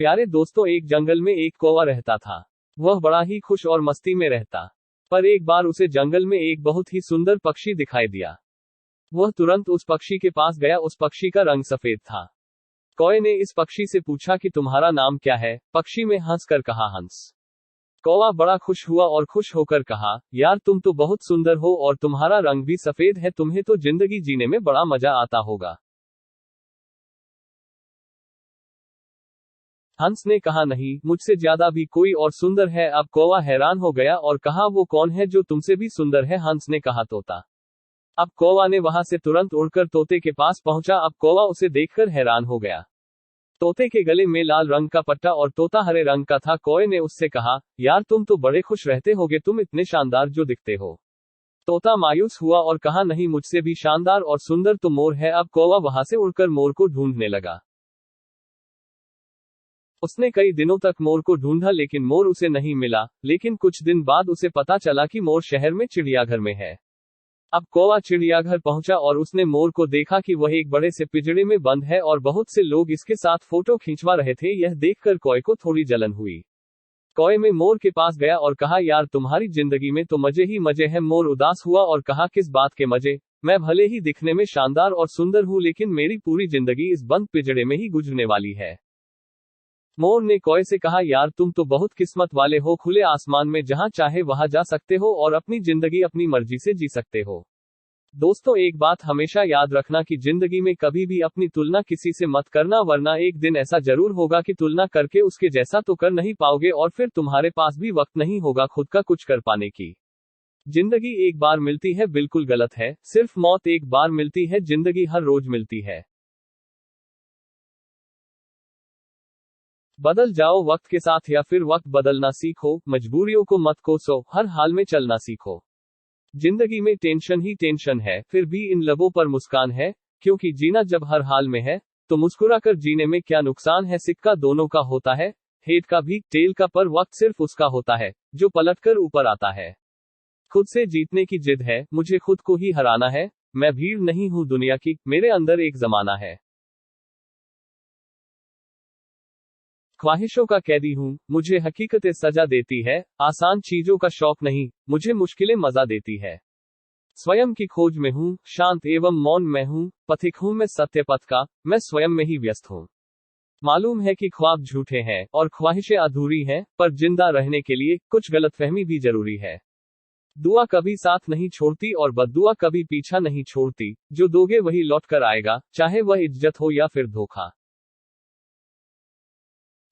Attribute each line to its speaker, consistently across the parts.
Speaker 1: प्यारे दोस्तों, एक जंगल में एक कौवा रहता था। वह बड़ा ही खुश और मस्ती में रहता। पर एक बार उसे जंगल में एक बहुत ही सुंदर पक्षी दिखाई दिया। वह तुरंत उस पक्षी के पास गया। उस पक्षी का रंग सफेद था। कौवे ने इस पक्षी से पूछा कि तुम्हारा नाम क्या है? पक्षी में हंसकर कहा, हंस। कौवा बड़ा खुश हुआ और खुश होकर कहा, यार तुम तो बहुत सुंदर हो और तुम्हारा रंग भी सफेद है, तुम्हें तो जिंदगी जीने में बड़ा मजा आता होगा। हंस ने कहा, नहीं, मुझसे ज्यादा भी कोई और सुंदर है। अब कौवा हैरान हो गया और कहा, वो कौन है जो तुमसे भी सुंदर है? हंस ने कहा, तोता। अब कौवा ने वहां से तुरंत उड़कर तोते के पास पहुंचा। अब कौवा उसे देखकर हैरान हो गया। तोते के गले में लाल रंग का पट्टा और तोता हरे रंग का था। कौवे ने उससे कहा, यार तुम तो बड़े खुश रहते होगे, तुम इतने शानदार जो दिखते हो। तोता मायूस हुआ और कहा, नहीं, मुझसे भी शानदार और सुंदर तो मोर है। अब कौवा वहां से उड़कर मोर को ढूंढने लगा। उसने कई दिनों तक मोर को ढूंढा लेकिन मोर उसे नहीं मिला। लेकिन कुछ दिन बाद उसे पता चला कि मोर शहर में चिड़ियाघर में है। अब कौवा चिड़ियाघर पहुंचा और उसने मोर को देखा कि वह एक बड़े से पिंजरे में बंद है और बहुत से लोग इसके साथ फोटो खिंचवा रहे थे। यह देखकर कौवे को थोड़ी जलन हुई। कौवे में मोर के पास गया और कहा, यार तुम्हारी जिंदगी में तो मजे ही मजे हैं। मोर उदास हुआ और कहा, किस बात के मजे? मैं भले ही दिखने में शानदार और सुंदर हूं लेकिन मेरी पूरी जिंदगी इस बंद पिंजरे में ही गुजरने वाली है। मोर ने कौवे से कहा, यार तुम तो बहुत किस्मत वाले हो, खुले आसमान में जहां चाहे वहां जा सकते हो और अपनी जिंदगी अपनी मर्जी से जी सकते हो। दोस्तों, एक बात हमेशा याद रखना कि जिंदगी में कभी भी अपनी तुलना किसी से मत करना, वरना एक दिन ऐसा जरूर होगा कि तुलना करके उसके जैसा तो कर नहीं पाओगे और फिर तुम्हारे पास भी वक्त नहीं होगा खुद का कुछ कर पाने की। जिंदगी एक बार मिलती है बिल्कुल गलत है। सिर्फ मौत एक बार मिलती है, जिंदगी हर रोज मिलती है। बदल जाओ वक्त के साथ या फिर वक्त बदलना सीखो। मजबूरियों को मत कोसो, हर हाल में चलना सीखो। जिंदगी में टेंशन ही टेंशन है, फिर भी इन लबों पर मुस्कान है। क्योंकि जीना जब हर हाल में है तो मुस्कुराकर जीने में क्या नुकसान है। सिक्का दोनों का होता है, हेड का भी टेल का, पर वक्त सिर्फ उसका होता है जो पलटकर ऊपर आता है। खुद से जीतने की जिद है, मुझे खुद को ही हराना है। मैं भीड़ नहीं हूँ दुनिया की, मेरे अंदर एक जमाना है। ख्वाहिशों का कैदी हूँ, मुझे हकीकतें सजा देती है। आसान चीजों का शौक नहीं, मुझे मुश्किलें मजा देती है। स्वयं की खोज में हूँ, शांत एवं मौन में हूँ। पथिक हूँ मैं सत्य पथ का, मैं स्वयं में ही व्यस्त हूँ। मालूम है कि ख्वाब झूठे हैं और ख्वाहिशें अधूरी हैं, पर जिंदा रहने के लिए कुछ गलतफहमी भी जरूरी है। दुआ कभी साथ नहीं छोड़ती और बद्दुआ कभी पीछा नहीं छोड़ती। जो दोगे वही लौट कर आएगा, चाहे वह इज्जत हो या फिर धोखा।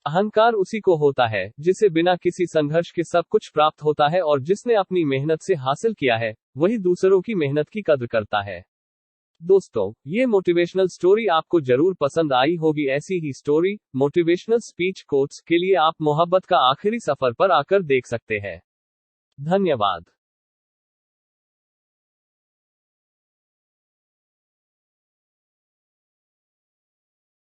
Speaker 1: अहंकार उसी को होता है जिसे बिना किसी संघर्ष के सब कुछ प्राप्त होता है, और जिसने अपनी मेहनत से हासिल किया है वही दूसरों की मेहनत की कद्र करता है। दोस्तों, ये मोटिवेशनल स्टोरी आपको जरूर पसंद आई होगी। ऐसी ही स्टोरी, मोटिवेशनल स्पीच, कोट्स के लिए आप मोहब्बत का आखिरी सफर पर आकर देख सकते हैं। धन्यवाद।